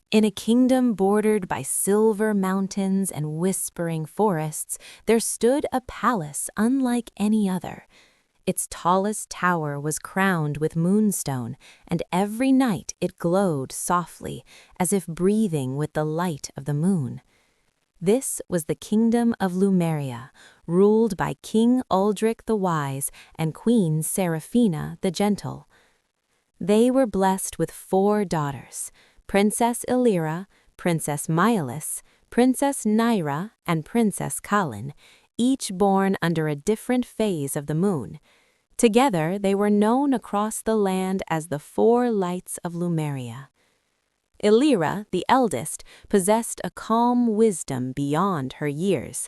In a kingdom bordered by silver mountains and whispering forests, there stood a palace unlike any other. Its tallest tower was crowned with moonstone, and every night it glowed softly, as if breathing with the light of the moon. This was the kingdom of Lumeria, ruled by King Uldric the Wise and Queen Seraphina the Gentle. They were blessed with 4 daughters, Princess Illyra, Princess Myalis, Princess Naira, and Princess Kalin, each born under a different phase of the moon. Together, they were known across the land as the 4 lights of Lumeria. Illyra, the eldest, possessed a calm wisdom beyond her years.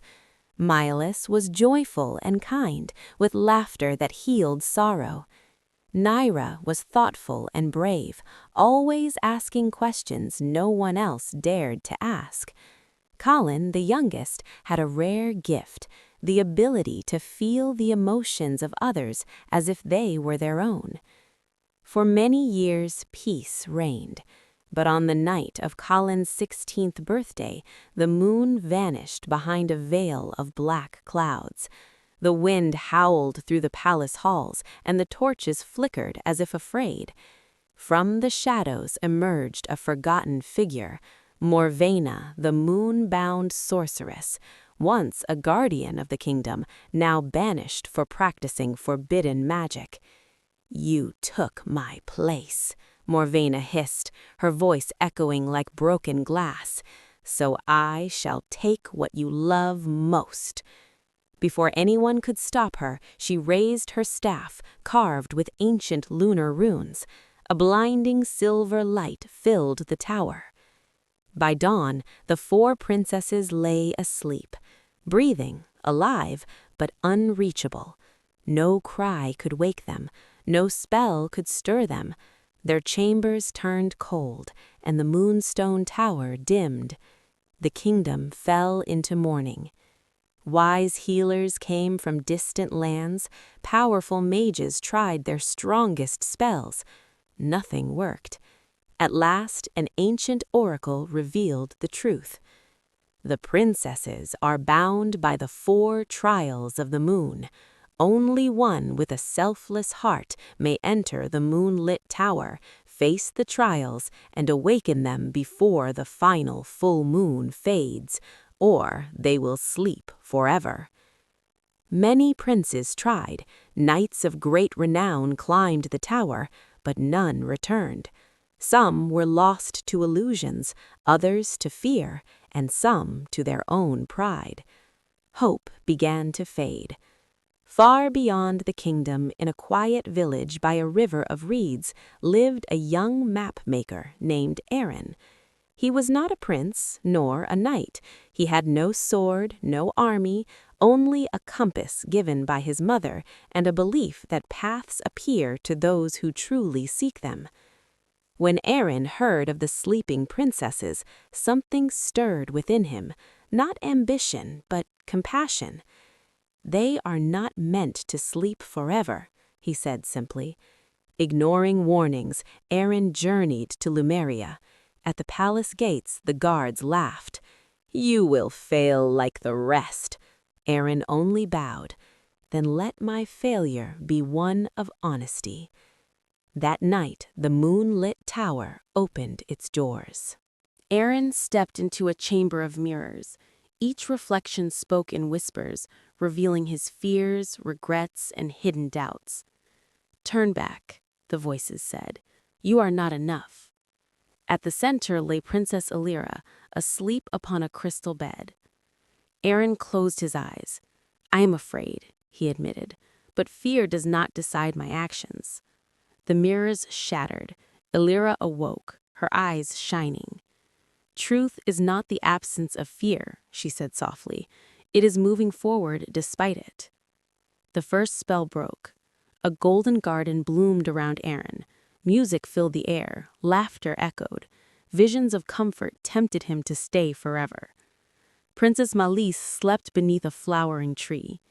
Myalis was joyful and kind, with laughter that healed sorrow. Naira was thoughtful and brave, always asking questions no one else dared to ask. Colin, the youngest, had a rare gift, the ability to feel the emotions of others as if they were their own. For many years, peace reigned. But on the night of Colin's 16th birthday, the moon vanished behind a veil of black clouds. The wind howled through the palace halls, and the torches flickered as if afraid. From the shadows emerged a forgotten figure, Morvena, the moon-bound sorceress, once a guardian of the kingdom, now banished for practicing forbidden magic. "You took my place," Morvena hissed, her voice echoing like broken glass. "So I shall take what you love most." Before anyone could stop her, she raised her staff, carved with ancient lunar runes. A blinding silver light filled the tower. By dawn, the 4 princesses lay asleep, breathing, alive, but unreachable. No cry could wake them, no spell could stir them. Their chambers turned cold, and the moonstone tower dimmed. The kingdom fell into mourning. Wise healers came from distant lands, powerful mages tried their strongest spells. Nothing worked. At last, an ancient oracle revealed the truth. The princesses are bound by the 4 trials of the moon. Only one with a selfless heart may enter the moonlit tower, face the trials, and awaken them before the final full moon fades, or they will sleep forever. Many princes tried. Knights of great renown climbed the tower, but none returned. Some were lost to illusions, others to fear, and some to their own pride. Hope began to fade. Far beyond the kingdom, in a quiet village by a river of reeds, lived a young map-maker named Aaron. He was not a prince, nor a knight. He had no sword, no army, only a compass given by his mother, and a belief that paths appear to those who truly seek them. When Aaron heard of the sleeping princesses, something stirred within him, not ambition, but compassion. "They are not meant to sleep forever," he said simply. Ignoring warnings, Aaron journeyed to Lumeria. At the palace gates, the guards laughed. "You will fail like the rest." Aaron only bowed. "Then let my failure be one of honesty." That night, the moonlit tower opened its doors. Aaron stepped into a chamber of mirrors. Each reflection spoke in whispers, revealing his fears, regrets, and hidden doubts. "Turn back," the voices said. "You are not enough." At the center lay Princess Illyra, asleep upon a crystal bed. Aaron closed his eyes. "I am afraid," he admitted, "but fear does not decide my actions." The mirrors shattered. Illyra awoke, her eyes shining. "Truth is not the absence of fear," she said softly. "It is moving forward despite it." The first spell broke. A golden garden bloomed around Aaron. Music filled the air, laughter echoed. Visions of comfort tempted him to stay forever. Princess Malice slept beneath a flowering tree.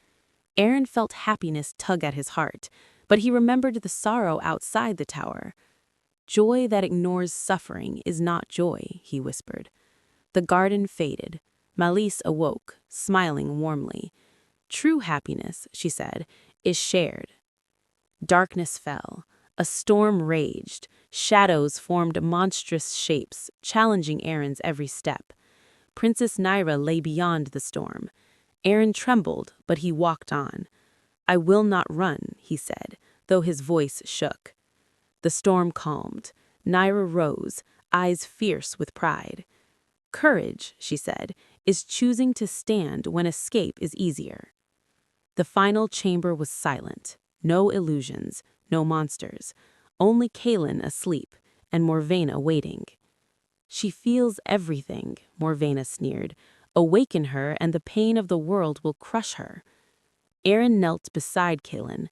Aaron felt happiness tug at his heart, but he remembered the sorrow outside the tower. Joy that ignores suffering is not joy, he whispered. The garden faded. Malise awoke, smiling warmly. True happiness, she said, is shared. Darkness fell. A storm raged. Shadows formed monstrous shapes, challenging Aaron's every step. Princess Naira lay beyond the storm. Aaron trembled, but he walked on. I will not run, he said, though his voice shook. The storm calmed. Naira rose, eyes fierce with pride. Courage, she said, is choosing to stand when escape is easier. The final chamber was silent. No illusions, no monsters. Only Kaelin asleep, and Morvena waiting. She feels everything, Morvena sneered. Awaken her, and the pain of the world will crush her. Aaron knelt beside Kaelin.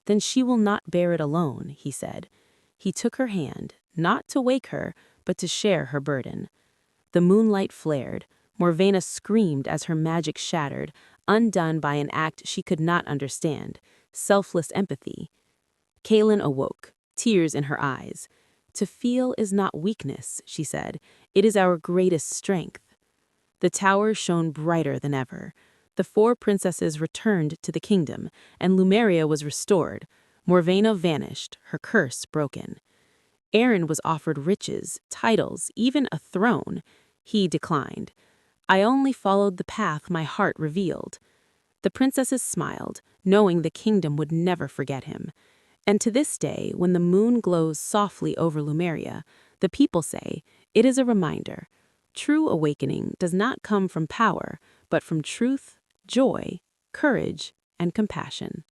Then she will not bear it alone, he said. He took her hand, not to wake her, but to share her burden. The moonlight flared. Morvena screamed as her magic shattered, undone by an act she could not understand, selfless empathy. Kaelin awoke, tears in her eyes. To feel is not weakness, she said. It is our greatest strength. The tower shone brighter than ever. The four princesses returned to the kingdom, and Lumeria was restored. Morvena vanished, her curse broken. Aaron was offered riches, titles, even a throne. He declined. I only followed the path my heart revealed. The princesses smiled, knowing the kingdom would never forget him. And to this day, when the moon glows softly over Lumeria, the people say, it is a reminder. True awakening does not come from power, but from truth, joy, courage, and compassion.